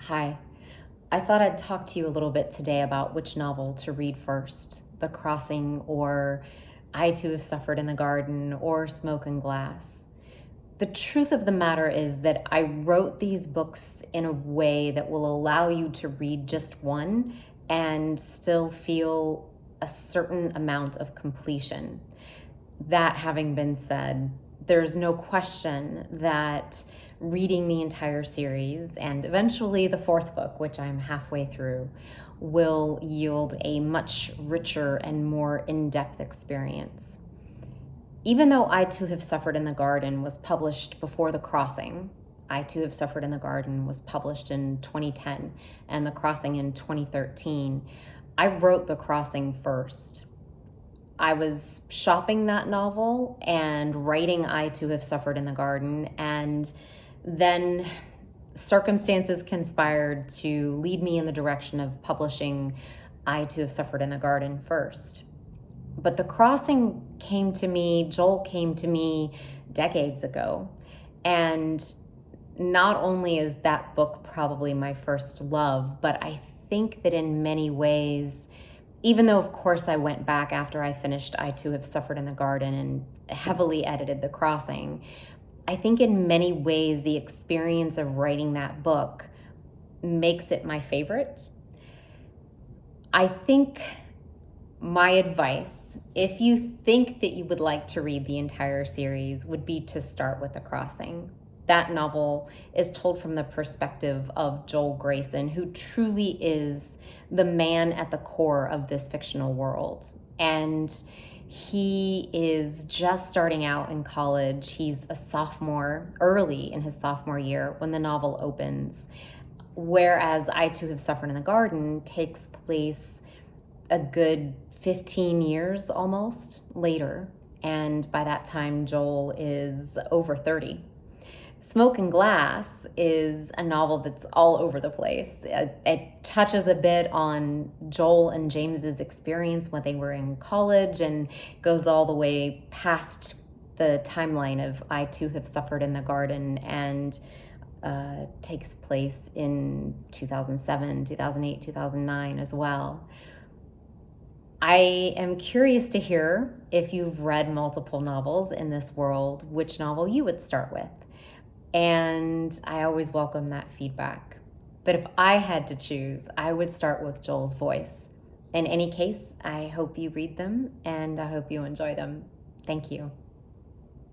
Hi. I thought I'd talk to you a little bit today about which novel to read first, The Crossing or I Too Have Suffered in the Garden or Smoke and Glass. The truth of the matter is that I wrote these books in a way that will allow you to read just one and still feel a certain amount of completion. That having been said, there's no question that reading the entire series and eventually the fourth book, which I'm halfway through, will yield a much richer and more in-depth experience. Even though I Too Have Suffered in the Garden was published before The Crossing, I Too Have Suffered in the Garden was published in 2010 and The Crossing in 2013, I wrote The Crossing first. I was shopping that novel and writing I Too Have Suffered in the Garden, and then circumstances conspired to lead me in the direction of publishing I Too Have Suffered in the Garden first. But The Crossing came to me, Joel came to me decades ago. And not only is that book probably my first love, but I think that in many ways, even though, of course, I went back after I finished I Too Have Suffered in the Garden and heavily edited The Crossing, I think in many ways the experience of writing that book makes it my favorite. I think my advice, if you think that you would like to read the entire series, would be to start with The Crossing. That novel is told from the perspective of Joel Grayson, who truly is the man at the core of this fictional world. And he is just starting out in college. He's a sophomore, early in his sophomore year when the novel opens. Whereas I Too Have Suffered in the Garden takes place a good 15 years almost later. And by that time, Joel is over 30. Smoke and Glass is a novel that's all over the place. It touches a bit on Joel and James's experience when they were in college and goes all the way past the timeline of I Too Have Suffered in the Garden and takes place in 2007, 2008, 2009 as well. I am curious to hear, if you've read multiple novels in this world, which novel you would start with. And I always welcome that feedback. But if I had to choose, I would start with Joel's voice. In any case, I hope you read them and I hope you enjoy them. Thank you.